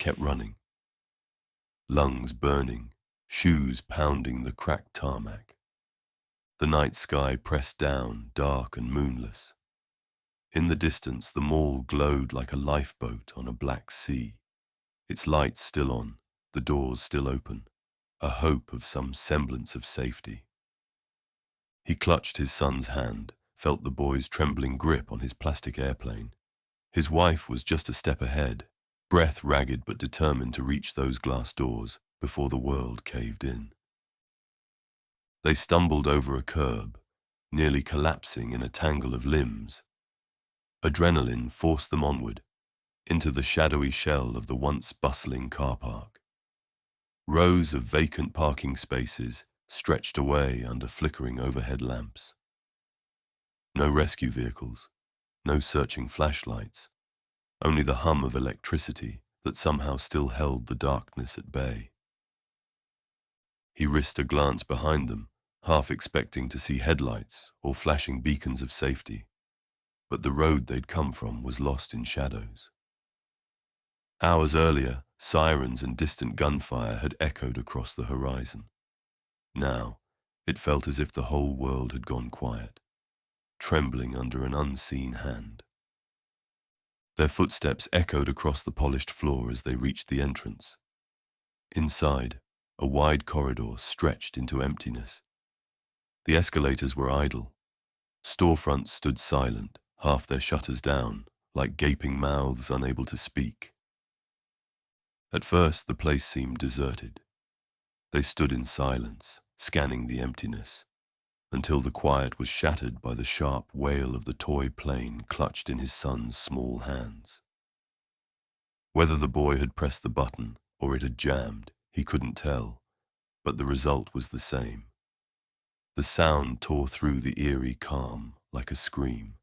kept running, lungs burning, shoes pounding the cracked tarmac. The night sky pressed down, dark and moonless. In the distance, the mall glowed like a lifeboat on a black sea, its lights still on, the doors still open, a hope of some semblance of safety. He clutched his son's hand, felt the boy's trembling grip on his plastic airplane. His wife was just a step ahead, breath ragged but determined to reach those glass doors before the world caved in. They stumbled over a curb, nearly collapsing in a tangle of limbs. Adrenaline forced them onward, into the shadowy shell of the once bustling car park. Rows of vacant parking spaces stretched away under flickering overhead lamps. No rescue vehicles, no searching flashlights, only the hum of electricity that somehow still held the darkness at bay. He risked a glance behind them, half expecting to see headlights or flashing beacons of safety, but the road they'd come from was lost in shadows. Hours earlier, sirens and distant gunfire had echoed across the horizon. Now, it felt as if the whole world had gone quiet, trembling under an unseen hand. Their footsteps echoed across the polished floor as they reached the entrance. Inside, a wide corridor stretched into emptiness. The escalators were idle. Storefronts stood silent, half their shutters down, like gaping mouths unable to speak. At first, the place seemed deserted. They stood in silence, scanning the emptiness, until the quiet was shattered by the sharp wail of the toy plane clutched in his son's small hands. Whether the boy had pressed the button or it had jammed, he couldn't tell, but the result was the same. The sound tore through the eerie calm like a scream.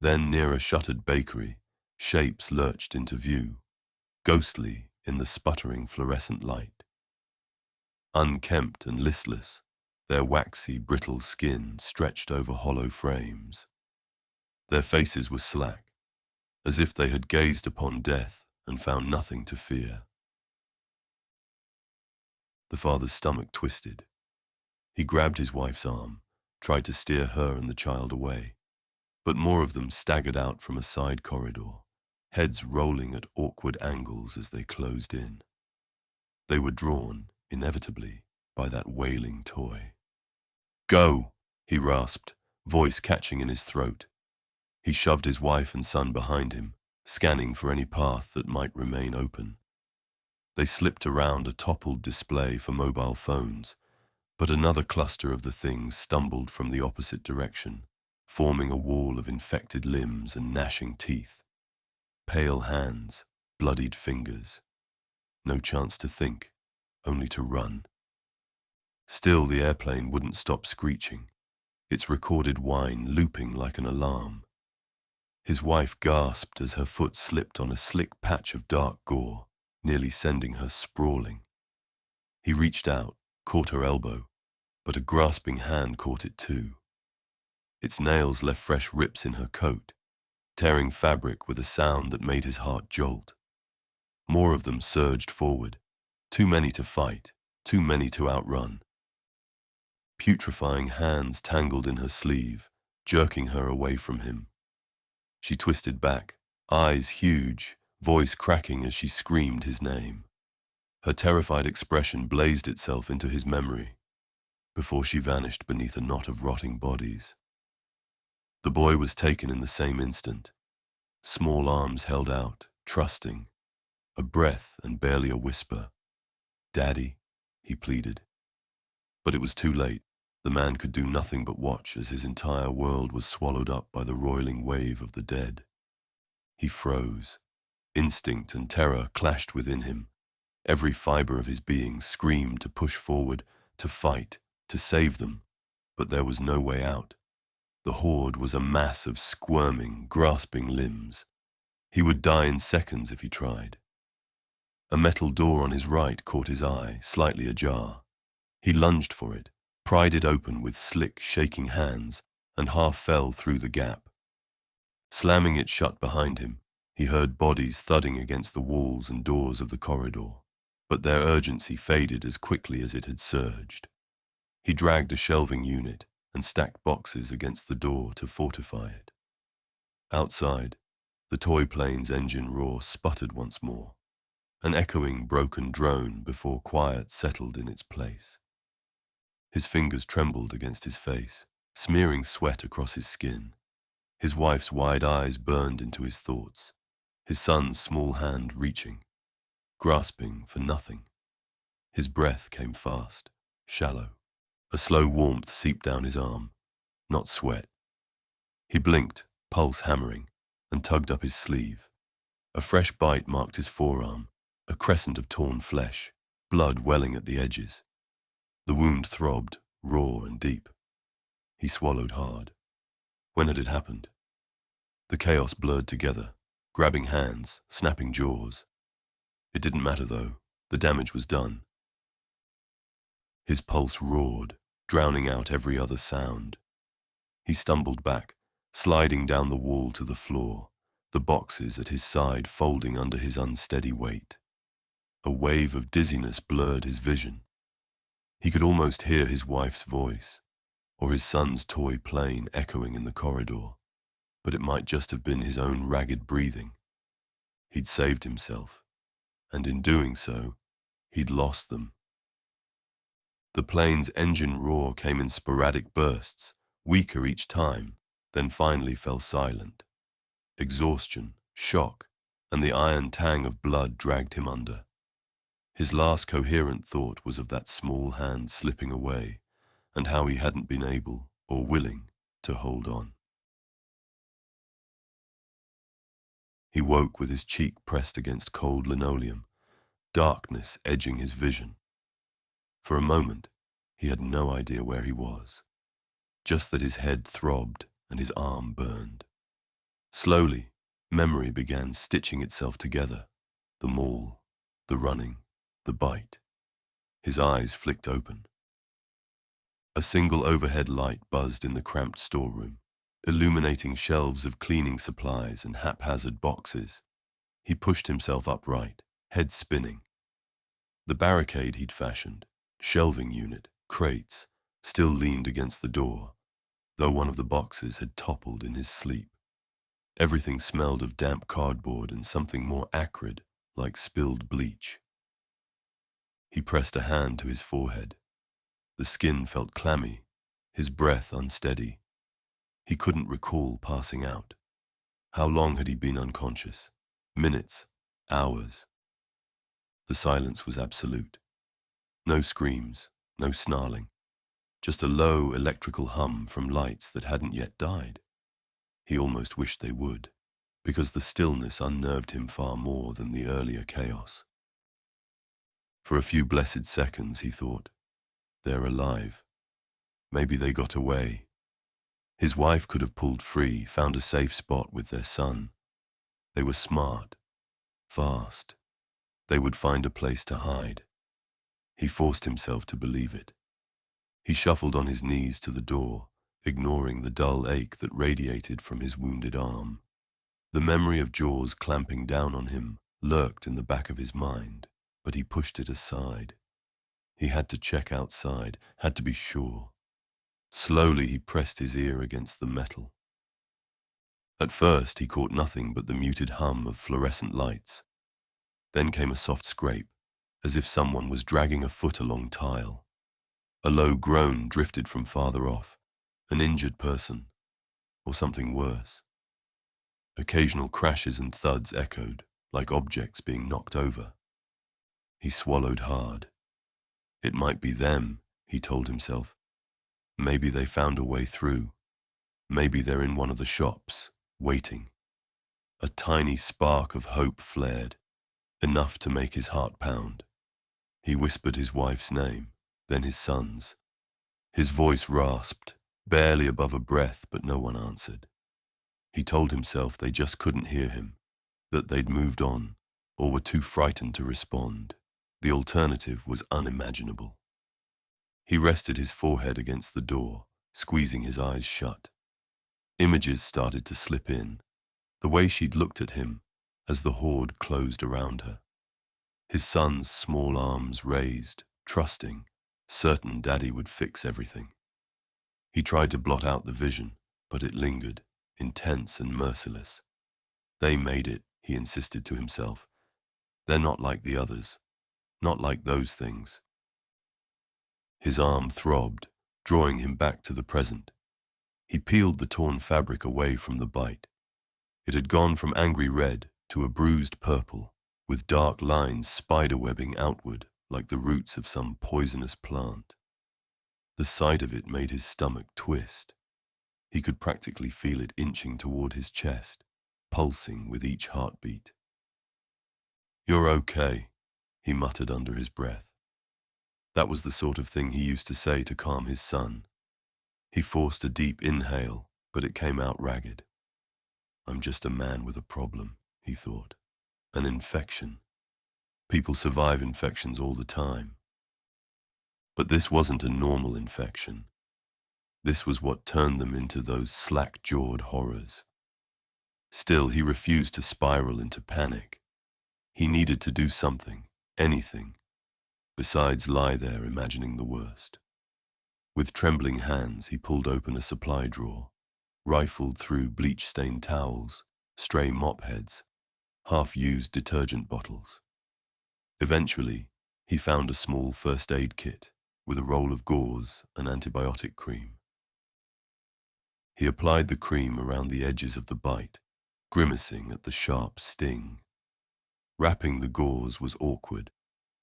Then, near a shuttered bakery, shapes lurched into view, ghostly in the sputtering fluorescent light. Unkempt and listless, their waxy, brittle skin stretched over hollow frames. Their faces were slack, as if they had gazed upon death and found nothing to fear. The father's stomach twisted. He grabbed his wife's arm, tried to steer her and the child away, but more of them staggered out from a side corridor, heads rolling at awkward angles as they closed in. They were drawn, inevitably, by that wailing toy. "Go!" he rasped, voice catching in his throat. He shoved his wife and son behind him, scanning for any path that might remain open. They slipped around a toppled display for mobile phones, but another cluster of the things stumbled from the opposite direction, forming a wall of infected limbs and gnashing teeth. Pale hands, bloodied fingers. No chance to think, only to run. Still, the airplane wouldn't stop screeching, its recorded whine looping like an alarm. His wife gasped as her foot slipped on a slick patch of dark gore, nearly sending her sprawling. He reached out, caught her elbow, but a grasping hand caught it too. Its nails left fresh rips in her coat, tearing fabric with a sound that made his heart jolt. More of them surged forward, too many to fight, too many to outrun. Putrefying hands tangled in her sleeve, jerking her away from him. She twisted back, eyes huge, voice cracking as she screamed his name. Her terrified expression blazed itself into his memory, before she vanished beneath a knot of rotting bodies. The boy was taken in the same instant, small arms held out, trusting, a breath and barely a whisper. "Daddy," he pleaded. But it was too late. The man could do nothing but watch as his entire world was swallowed up by the roiling wave of the dead. He froze. Instinct and terror clashed within him. Every fiber of his being screamed to push forward, to fight, to save them. But there was no way out. The horde was a mass of squirming, grasping limbs. He would die in seconds if he tried. A metal door on his right caught his eye, slightly ajar. He lunged for it, pried it open with slick, shaking hands, and half fell through the gap. Slamming it shut behind him, He heard bodies thudding against the walls and doors of the corridor, but their urgency faded as quickly as it had surged. He dragged a shelving unit and stacked boxes against the door to fortify it. Outside, the toy plane's engine roar sputtered once more, an echoing broken drone before quiet settled in its place. His fingers trembled against his face, smearing sweat across his skin. His wife's wide eyes burned into his thoughts, his son's small hand reaching, grasping for nothing. His breath came fast, shallow. A slow warmth seeped down his arm, not sweat. He blinked, pulse hammering, and tugged up his sleeve. A fresh bite marked his forearm, a crescent of torn flesh, blood welling at the edges. The wound throbbed, raw and deep. He swallowed hard. When had it happened? The chaos blurred together, grabbing hands, snapping jaws. It didn't matter, though. The damage was done. His pulse roared, drowning out every other sound. He stumbled back, sliding down the wall to the floor, the boxes at his side folding under his unsteady weight. A wave of dizziness blurred his vision. He could almost hear his wife's voice, or his son's toy plane echoing in the corridor, but it might just have been his own ragged breathing. He'd saved himself, and in doing so, he'd lost them. The plane's engine roar came in sporadic bursts, weaker each time, then finally fell silent. Exhaustion, shock, and the iron tang of blood dragged him under. His last coherent thought was of that small hand slipping away, and how he hadn't been able, or willing, to hold on. He woke with his cheek pressed against cold linoleum, darkness edging his vision. For a moment, he had no idea where he was, just that his head throbbed and his arm burned. Slowly, memory began stitching itself together, the mall, the running, the bite. His eyes flicked open. A single overhead light buzzed in the cramped storeroom, illuminating shelves of cleaning supplies and haphazard boxes. He pushed himself upright, head spinning. The barricade he'd fashioned, shelving unit, crates, still leaned against the door, though one of the boxes had toppled in his sleep. Everything smelled of damp cardboard and something more acrid, like spilled bleach. He pressed a hand to his forehead. The skin felt clammy, his breath unsteady. He couldn't recall passing out. How long had he been unconscious? Minutes? Hours? The silence was absolute. No screams, no snarling, just a low electrical hum from lights that hadn't yet died. He almost wished they would, because the stillness unnerved him far more than the earlier chaos. For a few blessed seconds, he thought, they're alive. Maybe they got away. His wife could have pulled free, found a safe spot with their son. They were smart, fast. They would find a place to hide. He forced himself to believe it. He shuffled on his knees to the door, ignoring the dull ache that radiated from his wounded arm. The memory of jaws clamping down on him lurked in the back of his mind, but he pushed it aside. He had to check outside, had to be sure. Slowly he pressed his ear against the metal. At first he caught nothing but the muted hum of fluorescent lights. Then came a soft scrape, as if someone was dragging a foot along tile. A low groan drifted from farther off, an injured person, or something worse. Occasional crashes and thuds echoed, like objects being knocked over. He swallowed hard. It might be them, he told himself. Maybe they found a way through. Maybe they're in one of the shops, waiting. A tiny spark of hope flared, enough to make his heart pound. He whispered his wife's name, then his son's. His voice rasped, barely above a breath, but no one answered. He told himself they just couldn't hear him, that they'd moved on, or were too frightened to respond. The alternative was unimaginable. He rested his forehead against the door, squeezing his eyes shut. Images started to slip in. The way she'd looked at him, as the horde closed around her. His son's small arms raised, trusting, certain Daddy would fix everything. He tried to blot out the vision, but it lingered, intense and merciless. They made it, he insisted to himself. They're not like the others, not like those things. His arm throbbed, drawing him back to the present. He peeled the torn fabric away from the bite. It had gone from angry red to a bruised purple, with dark lines spiderwebbing outward like the roots of some poisonous plant. The sight of it made his stomach twist. He could practically feel it inching toward his chest, pulsing with each heartbeat. "You're okay," he muttered under his breath. That was the sort of thing he used to say to calm his son. He forced a deep inhale, but it came out ragged. "I'm just a man with a problem," he thought. "An infection. People survive infections all the time." But this wasn't a normal infection. This was what turned them into those slack-jawed horrors. Still, he refused to spiral into panic. He needed to do something, anything, besides lie there imagining the worst. With trembling hands, he pulled open a supply drawer, rifled through bleach-stained towels, stray mop heads, half-used detergent bottles. Eventually, he found a small first aid kit with a roll of gauze and antibiotic cream. He applied the cream around the edges of the bite, grimacing at the sharp sting. Wrapping the gauze was awkward,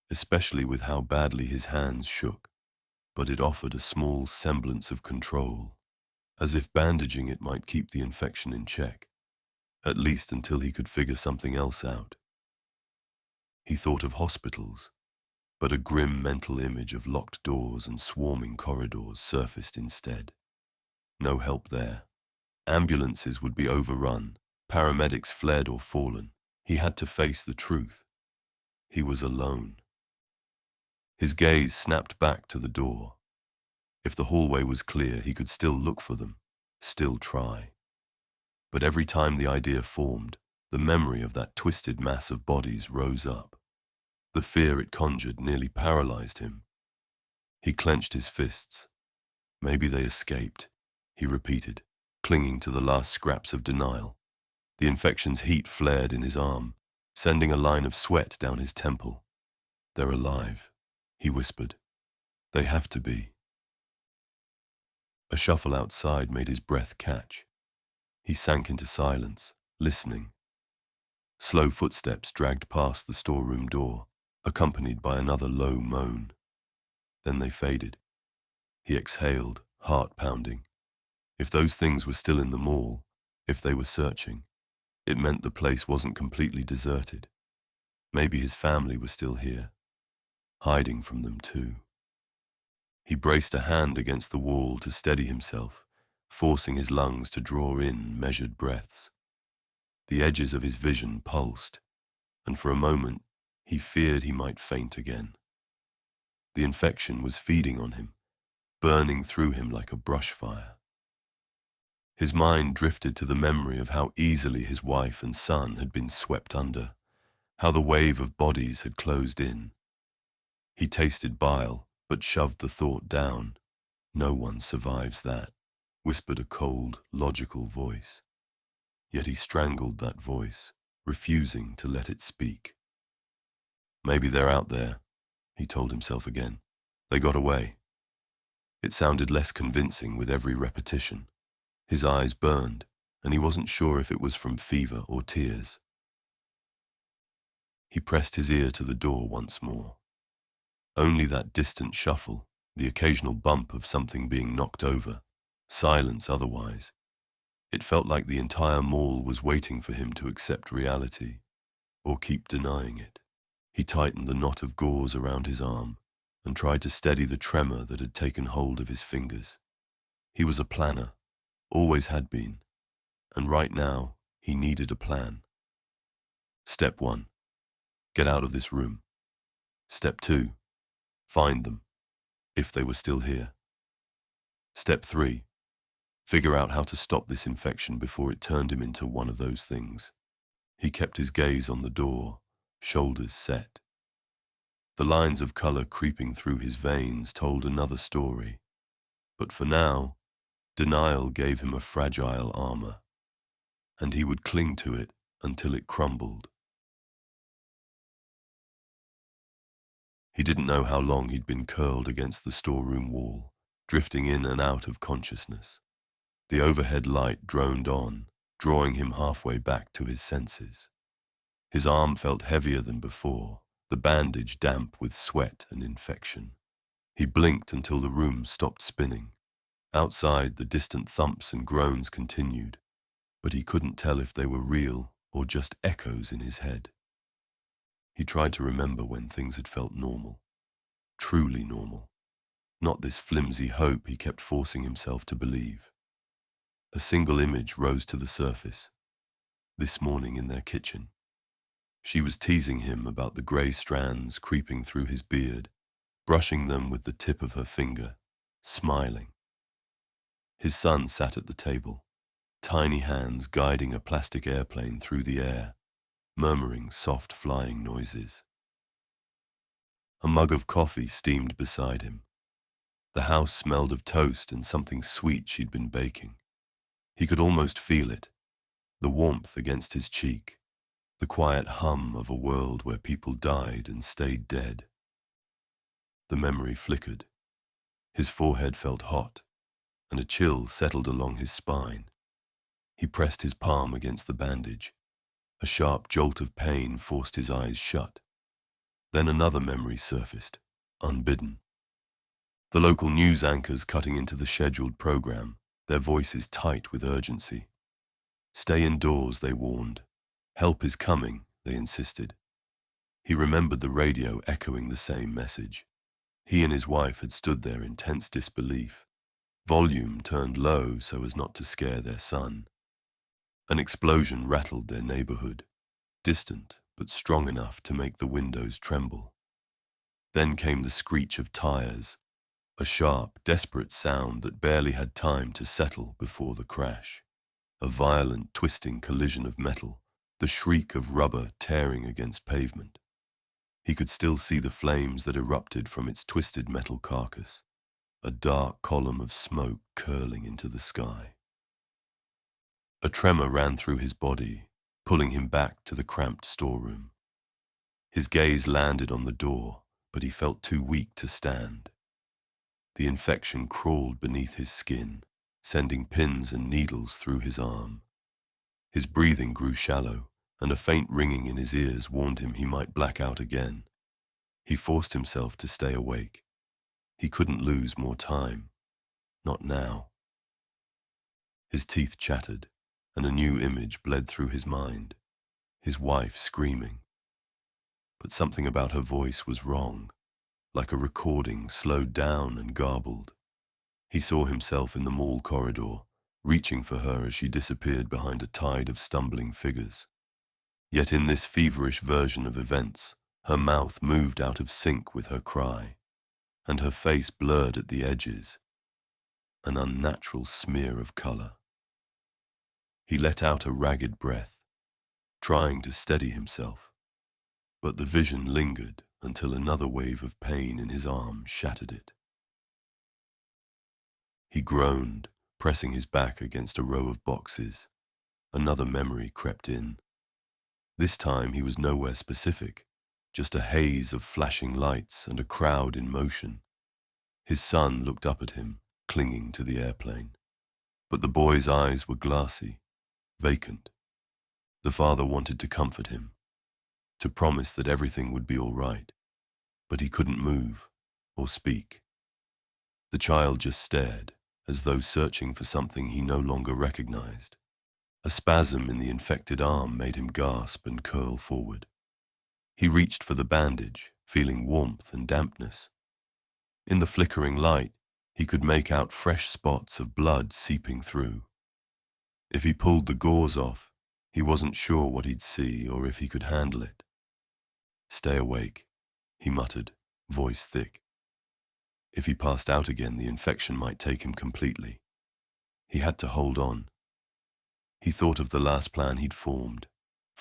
especially with how badly his hands shook, but it offered a small semblance of control, as if bandaging it might keep the infection in check, at least until he could figure something else out. He thought of hospitals, but a grim mental image of locked doors and swarming corridors surfaced instead. No help there. Ambulances would be overrun, paramedics fled or fallen. He had to face the truth. He was alone. His gaze snapped back to the door. If the hallway was clear, he could still look for them, still try. But every time the idea formed, the memory of that twisted mass of bodies rose up. The fear it conjured nearly paralyzed him. He clenched his fists. Maybe they escaped, he repeated, clinging to the last scraps of denial. The infection's heat flared in his arm, sending a line of sweat down his temple. "They're alive," he whispered. "They have to be." A shuffle outside made his breath catch. He sank into silence, listening. Slow footsteps dragged past the storeroom door, accompanied by another low moan. Then they faded. He exhaled, heart pounding. If those things were still in the mall, if they were searching, it meant the place wasn't completely deserted. Maybe his family was still here, hiding from them too. He braced a hand against the wall to steady himself, forcing his lungs to draw in measured breaths. The edges of his vision pulsed, and for a moment he feared he might faint again. The infection was feeding on him, burning through him like a brush fire. His mind drifted to the memory of how easily his wife and son had been swept under, how the wave of bodies had closed in. He tasted bile, but shoved the thought down. "No one survives that," whispered a cold, logical voice. Yet he strangled that voice, refusing to let it speak. "Maybe they're out there," he told himself again. "They got away." It sounded less convincing with every repetition. His eyes burned, and he wasn't sure if it was from fever or tears. He pressed his ear to the door once more. Only that distant shuffle, the occasional bump of something being knocked over, silence otherwise. It felt like the entire mall was waiting for him to accept reality, or keep denying it. He tightened the knot of gauze around his arm and tried to steady the tremor that had taken hold of his fingers. He was a planner, always had been, and right now he needed a plan. Step 1, get out of this room. Step 2, find them, if they were still here. Step 3, figure out how to stop this infection before it turned him into one of those things. He kept his gaze on the door, shoulders set. The lines of color creeping through his veins told another story, but for now, denial gave him a fragile armor, and he would cling to it until it crumbled. He didn't know how long he'd been curled against the storeroom wall, drifting in and out of consciousness. The overhead light droned on, drawing him halfway back to his senses. His arm felt heavier than before, the bandage damp with sweat and infection. He blinked until the room stopped spinning. Outside, the distant thumps and groans continued, but he couldn't tell if they were real or just echoes in his head. He tried to remember when things had felt normal, truly normal, not this flimsy hope he kept forcing himself to believe. A single image rose to the surface, this morning in their kitchen. She was teasing him about the grey strands creeping through his beard, brushing them with the tip of her finger, smiling. His son sat at the table, tiny hands guiding a plastic airplane through the air, murmuring soft flying noises. A mug of coffee steamed beside him. The house smelled of toast and something sweet she'd been baking. He could almost feel it, the warmth against his cheek, the quiet hum of a world where people died and stayed dead. The memory flickered. His forehead felt hot, and a chill settled along his spine. He pressed his palm against the bandage. A sharp jolt of pain forced his eyes shut. Then another memory surfaced, unbidden. The local news anchors cutting into the scheduled program, their voices tight with urgency. Stay indoors, they warned. Help is coming, they insisted. He remembered the radio echoing the same message. He and his wife had stood there in tense disbelief, volume turned low so as not to scare their son. An explosion rattled their neighborhood, distant but strong enough to make the windows tremble. Then came the screech of tires, a sharp, desperate sound that barely had time to settle before the crash. A violent, twisting collision of metal, the shriek of rubber tearing against pavement. He could still see the flames that erupted from its twisted metal carcass, a dark column of smoke curling into the sky. A tremor ran through his body, pulling him back to the cramped storeroom. His gaze landed on the door, but he felt too weak to stand. The infection crawled beneath his skin, sending pins and needles through his arm. His breathing grew shallow, and a faint ringing in his ears warned him he might black out again. He forced himself to stay awake. He couldn't lose more time. Not now. His teeth chattered, and a new image bled through his mind. His wife screaming. But something about her voice was wrong, like a recording slowed down and garbled. He saw himself in the mall corridor, reaching for her as she disappeared behind a tide of stumbling figures. Yet in this feverish version of events, her mouth moved out of sync with her cry, and her face blurred at the edges, an unnatural smear of color. He let out a ragged breath, trying to steady himself, but the vision lingered until another wave of pain in his arm shattered it. He groaned, pressing his back against a row of boxes. Another memory crept in. This time he was nowhere specific, just a haze of flashing lights and a crowd in motion. His son looked up at him, clinging to the airplane. But the boy's eyes were glassy, vacant. The father wanted to comfort him, to promise that everything would be all right, but he couldn't move or speak. The child just stared, as though searching for something he no longer recognized. A spasm in the infected arm made him gasp and curl forward. He reached for the bandage, feeling warmth and dampness. In the flickering light, he could make out fresh spots of blood seeping through. If he pulled the gauze off, he wasn't sure what he'd see or if he could handle it. "Stay awake," he muttered, voice thick. If he passed out again, the infection might take him completely. He had to hold on. He thought of the last plan he'd formed,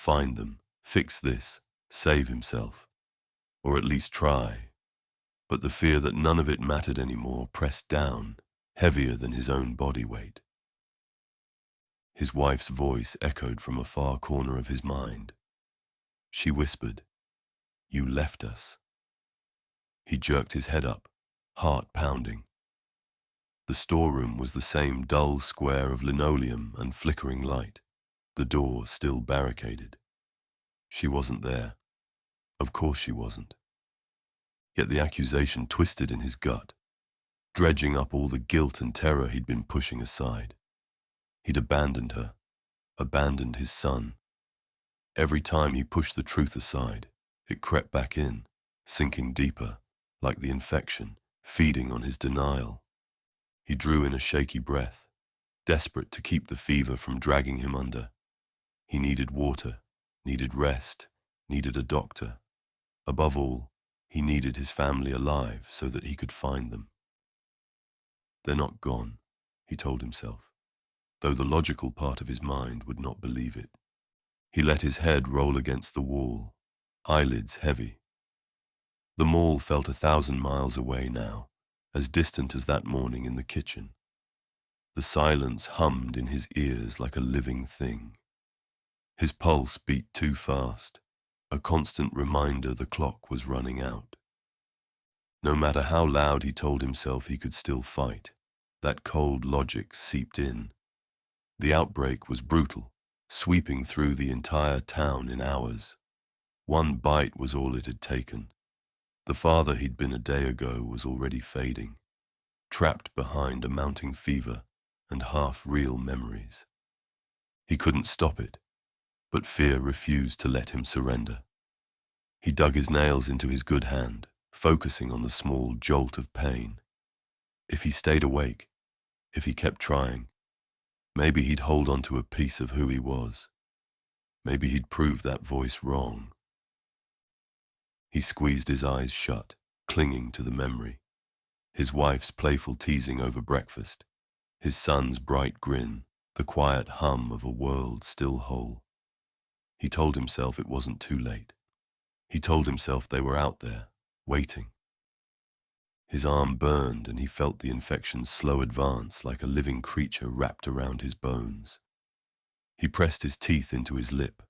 find them, fix this, save himself, or at least try. But the fear that none of it mattered anymore pressed down, heavier than his own body weight. His wife's voice echoed from a far corner of his mind. She whispered, "You left us." He jerked his head up, heart pounding. The storeroom was the same dull square of linoleum and flickering light, the door still barricaded. She wasn't there. Of course she wasn't. Yet the accusation twisted in his gut, dredging up all the guilt and terror he'd been pushing aside. He'd abandoned her, abandoned his son. Every time he pushed the truth aside, it crept back in, sinking deeper, like the infection, feeding on his denial. He drew in a shaky breath, desperate to keep the fever from dragging him under. He needed water, needed rest, needed a doctor. Above all, he needed his family alive so that he could find them. They're not gone, he told himself, though the logical part of his mind would not believe it. He let his head roll against the wall, eyelids heavy. The mall felt 1,000 miles away now, as distant as that morning in the kitchen. The silence hummed in his ears like a living thing. His pulse beat too fast, a constant reminder the clock was running out. No matter how loud he told himself he could still fight, that cold logic seeped in. The outbreak was brutal, sweeping through the entire town in hours. One bite was all it had taken. The father he'd been a day ago was already fading, trapped behind a mounting fever and half-real memories. He couldn't stop it, but fear refused to let him surrender. He dug his nails into his good hand, focusing on the small jolt of pain. If he stayed awake, if he kept trying, maybe he'd hold on to a piece of who he was. Maybe he'd prove that voice wrong. He squeezed his eyes shut, clinging to the memory. His wife's playful teasing over breakfast, his son's bright grin, the quiet hum of a world still whole. He told himself it wasn't too late. He told himself they were out there, waiting. His arm burned and he felt the infection's slow advance like a living creature wrapped around his bones. He pressed his teeth into his lip,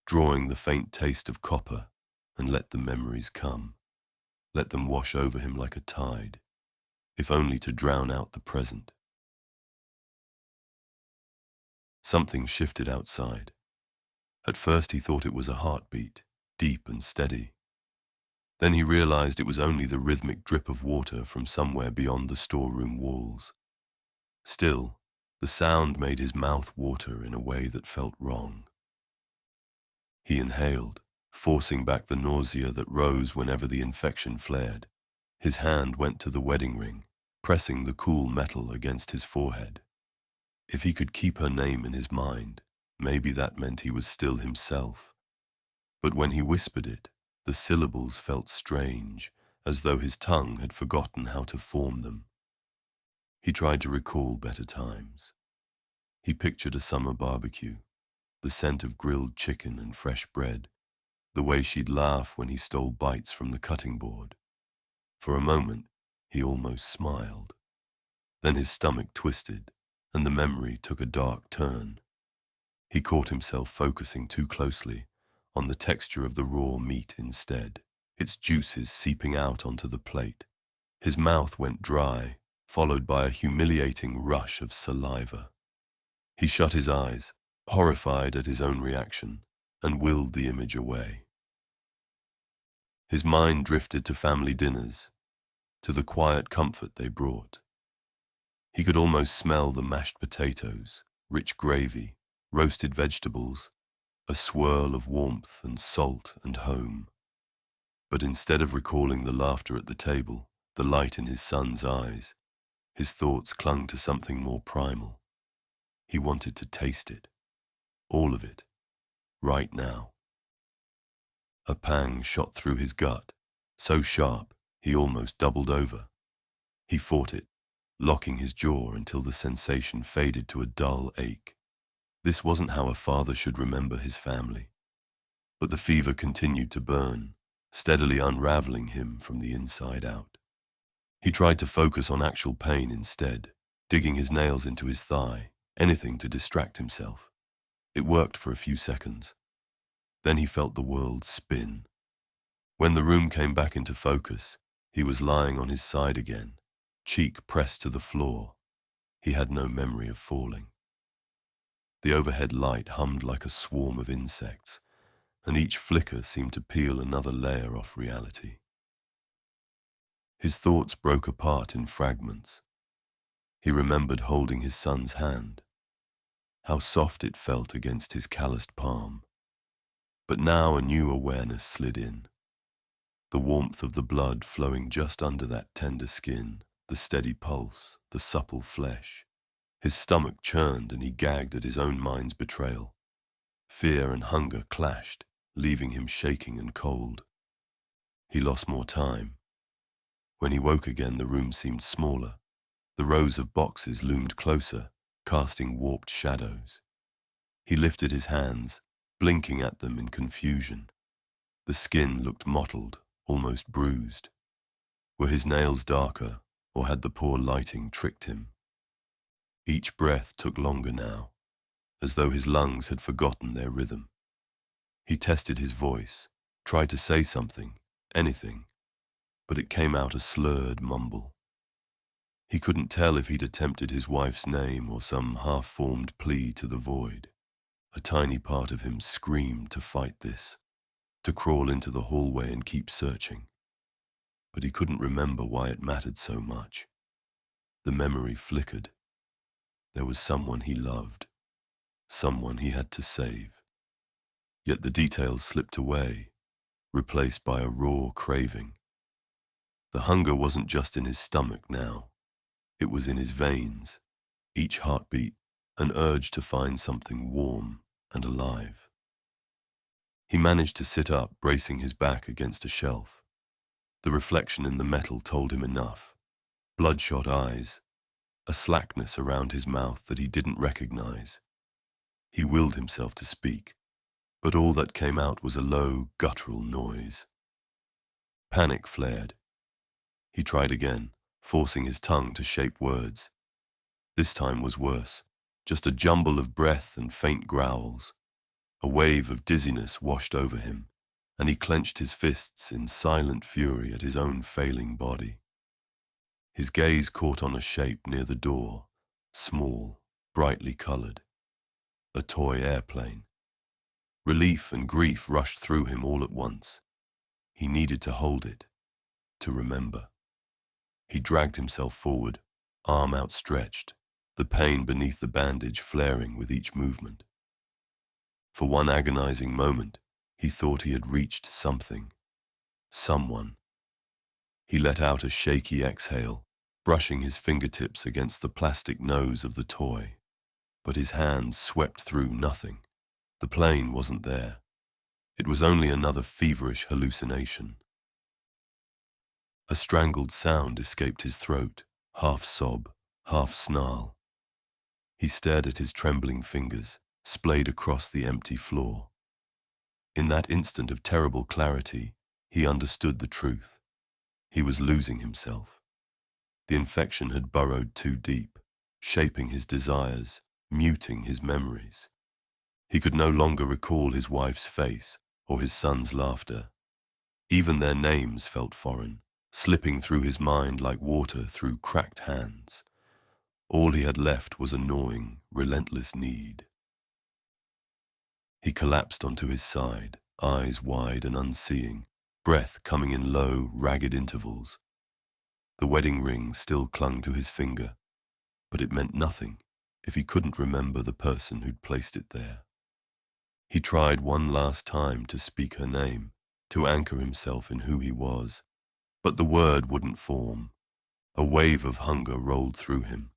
drawing the faint taste of copper, and let the memories come. Let them wash over him like a tide, if only to drown out the present. Something shifted outside. At first he thought it was a heartbeat, deep and steady. Then he realized it was only the rhythmic drip of water from somewhere beyond the storeroom walls. Still, the sound made his mouth water in a way that felt wrong. He inhaled, forcing back the nausea that rose whenever the infection flared. His hand went to the wedding ring, pressing the cool metal against his forehead. If he could keep her name in his mind, maybe that meant he was still himself. But when he whispered it, the syllables felt strange, as though his tongue had forgotten how to form them. He tried to recall better times. He pictured a summer barbecue, the scent of grilled chicken and fresh bread, the way she'd laugh when he stole bites from the cutting board. For a moment, he almost smiled. Then his stomach twisted, and the memory took a dark turn. He caught himself focusing too closely on the texture of the raw meat instead, its juices seeping out onto the plate. His mouth went dry, followed by a humiliating rush of saliva. He shut his eyes, horrified at his own reaction, and willed the image away. His mind drifted to family dinners, to the quiet comfort they brought. He could almost smell the mashed potatoes, rich gravy, roasted vegetables, a swirl of warmth and salt and home. But instead of recalling the laughter at the table, the light in his son's eyes, his thoughts clung to something more primal. He wanted to taste it, all of it, right now. A pang shot through his gut, so sharp he almost doubled over. He fought it, locking his jaw until the sensation faded to a dull ache. This wasn't how a father should remember his family. But the fever continued to burn, steadily unraveling him from the inside out. He tried to focus on actual pain instead, digging his nails into his thigh, anything to distract himself. It worked for a few seconds. Then he felt the world spin. When the room came back into focus, he was lying on his side again, cheek pressed to the floor. He had no memory of falling. The overhead light hummed like a swarm of insects, and each flicker seemed to peel another layer off reality. His thoughts broke apart in fragments. He remembered holding his son's hand, how soft it felt against his calloused palm. But now a new awareness slid in. The warmth of the blood flowing just under that tender skin, the steady pulse, the supple flesh. His stomach churned and he gagged at his own mind's betrayal. Fear and hunger clashed, leaving him shaking and cold. He lost more time. When he woke again, the room seemed smaller. The rows of boxes loomed closer, casting warped shadows. He lifted his hands, blinking at them in confusion. The skin looked mottled, almost bruised. Were his nails darker, or had the poor lighting tricked him? Each breath took longer now, as though his lungs had forgotten their rhythm. He tested his voice, tried to say something, anything, but it came out a slurred mumble. He couldn't tell if he'd attempted his wife's name or some half-formed plea to the void. A tiny part of him screamed to fight this, to crawl into the hallway and keep searching. But he couldn't remember why it mattered so much. The memory flickered. There was someone he loved, someone he had to save. Yet the details slipped away, replaced by a raw craving. The hunger wasn't just in his stomach now. It was in his veins, each heartbeat an urge to find something warm and alive. He managed to sit up, bracing his back against a shelf. The reflection in the metal told him enough. Bloodshot eyes, a slackness around his mouth that he didn't recognize. He willed himself to speak, but all that came out was a low, guttural noise. Panic flared. He tried again, forcing his tongue to shape words. This time was worse, just a jumble of breath and faint growls. A wave of dizziness washed over him, and he clenched his fists in silent fury at his own failing body. His gaze caught on a shape near the door, small, brightly colored. A toy airplane. Relief and grief rushed through him all at once. He needed to hold it, to remember. He dragged himself forward, arm outstretched, the pain beneath the bandage flaring with each movement. For one agonizing moment, he thought he had reached something, someone. He let out a shaky exhale, brushing his fingertips against the plastic nose of the toy. But his hands swept through nothing. The plane wasn't there. It was only another feverish hallucination. A strangled sound escaped his throat, half sob, half snarl. He stared at his trembling fingers, splayed across the empty floor. In that instant of terrible clarity, he understood the truth. He was losing himself. The infection had burrowed too deep, shaping his desires, muting his memories. He could no longer recall his wife's face or his son's laughter. Even their names felt foreign, slipping through his mind like water through cracked hands. All he had left was a gnawing, relentless need. He collapsed onto his side, eyes wide and unseeing, breath coming in low, ragged intervals. The wedding ring still clung to his finger, but it meant nothing if he couldn't remember the person who'd placed it there. He tried one last time to speak her name, to anchor himself in who he was, but the word wouldn't form. A wave of hunger rolled through him,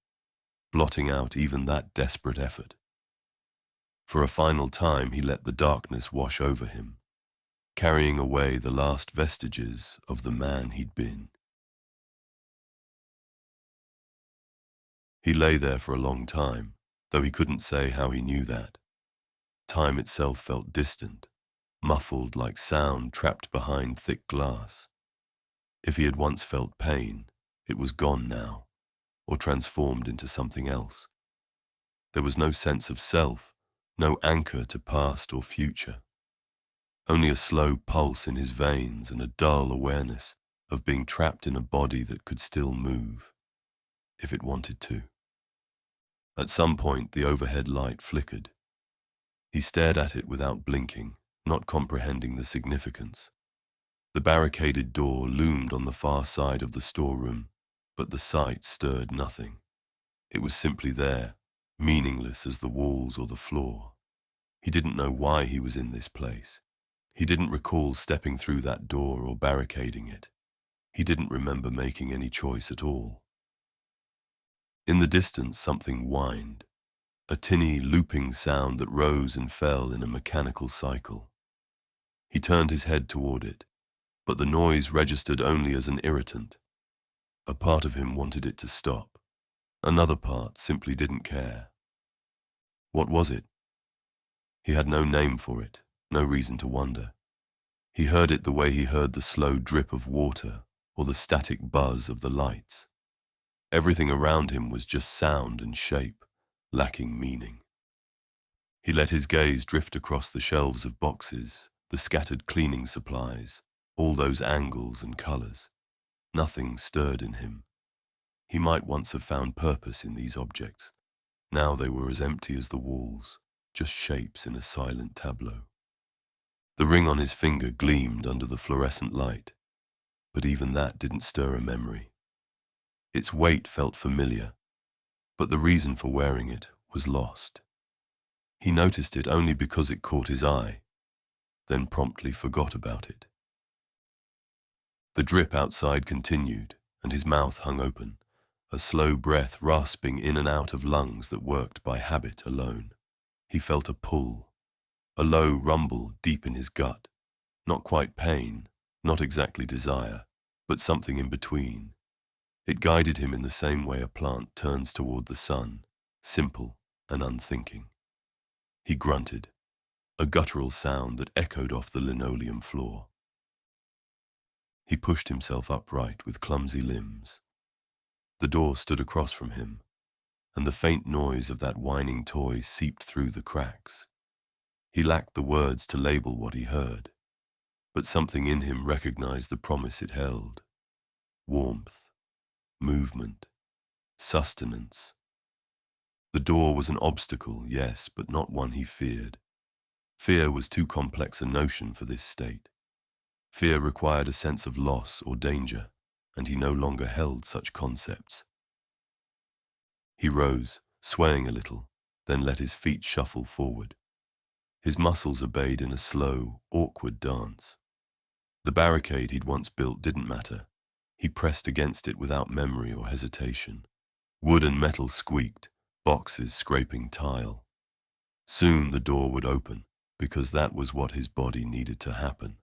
blotting out even that desperate effort. For a final time, he let the darkness wash over him, carrying away the last vestiges of the man he'd been. He lay there for a long time, though he couldn't say how he knew that. Time itself felt distant, muffled like sound trapped behind thick glass. If he had once felt pain, it was gone now, or transformed into something else. There was no sense of self, no anchor to past or future. Only a slow pulse in his veins and a dull awareness of being trapped in a body that could still move, if it wanted to. At some point, the overhead light flickered. He stared at it without blinking, not comprehending the significance. The barricaded door loomed on the far side of the storeroom, but the sight stirred nothing. It was simply there, meaningless as the walls or the floor. He didn't know why he was in this place. He didn't recall stepping through that door or barricading it. He didn't remember making any choice at all. In the distance, something whined, a tinny, looping sound that rose and fell in a mechanical cycle. He turned his head toward it, but the noise registered only as an irritant. A part of him wanted it to stop. Another part simply didn't care. What was it? He had no name for it, no reason to wonder. He heard it the way he heard the slow drip of water or the static buzz of the lights. Everything around him was just sound and shape, lacking meaning. He let his gaze drift across the shelves of boxes, the scattered cleaning supplies, all those angles and colors. Nothing stirred in him. He might once have found purpose in these objects. Now they were as empty as the walls, just shapes in a silent tableau. The ring on his finger gleamed under the fluorescent light, but even that didn't stir a memory. Its weight felt familiar, but the reason for wearing it was lost. He noticed it only because it caught his eye, then promptly forgot about it. The drip outside continued, and his mouth hung open, a slow breath rasping in and out of lungs that worked by habit alone. He felt a pull, a low rumble deep in his gut, not quite pain, not exactly desire, but something in between. It guided him in the same way a plant turns toward the sun, simple and unthinking. He grunted, a guttural sound that echoed off the linoleum floor. He pushed himself upright with clumsy limbs. The door stood across from him, and the faint noise of that whining toy seeped through the cracks. He lacked the words to label what he heard, but something in him recognized the promise it held. Warmth, movement, sustenance. The door was an obstacle, yes, but not one he feared. Fear was too complex a notion for this state. Fear required a sense of loss or danger, and he no longer held such concepts. He rose, swaying a little, then let his feet shuffle forward. His muscles obeyed in a slow, awkward dance. The barricade he'd once built didn't matter. He pressed against it without memory or hesitation. Wood and metal squeaked, boxes scraping tile. Soon the door would open, because that was what his body needed to happen.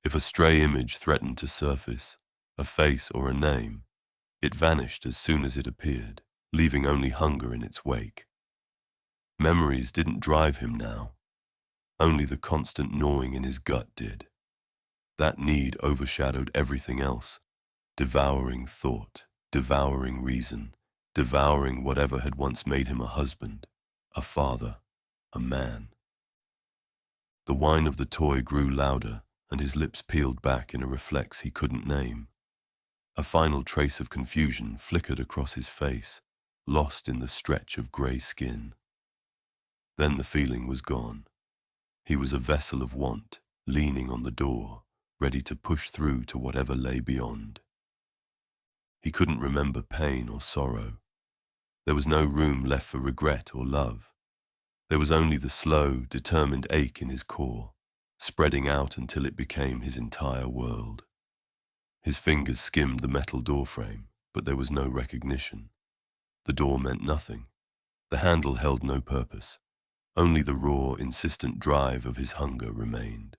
If a stray image threatened to surface, a face or a name, it vanished as soon as it appeared, leaving only hunger in its wake. Memories didn't drive him now. Only the constant gnawing in his gut did. That need overshadowed everything else, devouring thought, devouring reason, devouring whatever had once made him a husband, a father, a man. The whine of the toy grew louder, and his lips peeled back in a reflex he couldn't name. A final trace of confusion flickered across his face, lost in the stretch of grey skin. Then the feeling was gone. He was a vessel of want, leaning on the door, ready to push through to whatever lay beyond. He couldn't remember pain or sorrow. There was no room left for regret or love. There was only the slow, determined ache in his core, spreading out until it became his entire world. His fingers skimmed the metal doorframe, but there was no recognition. The door meant nothing. The handle held no purpose. Only the raw, insistent drive of his hunger remained.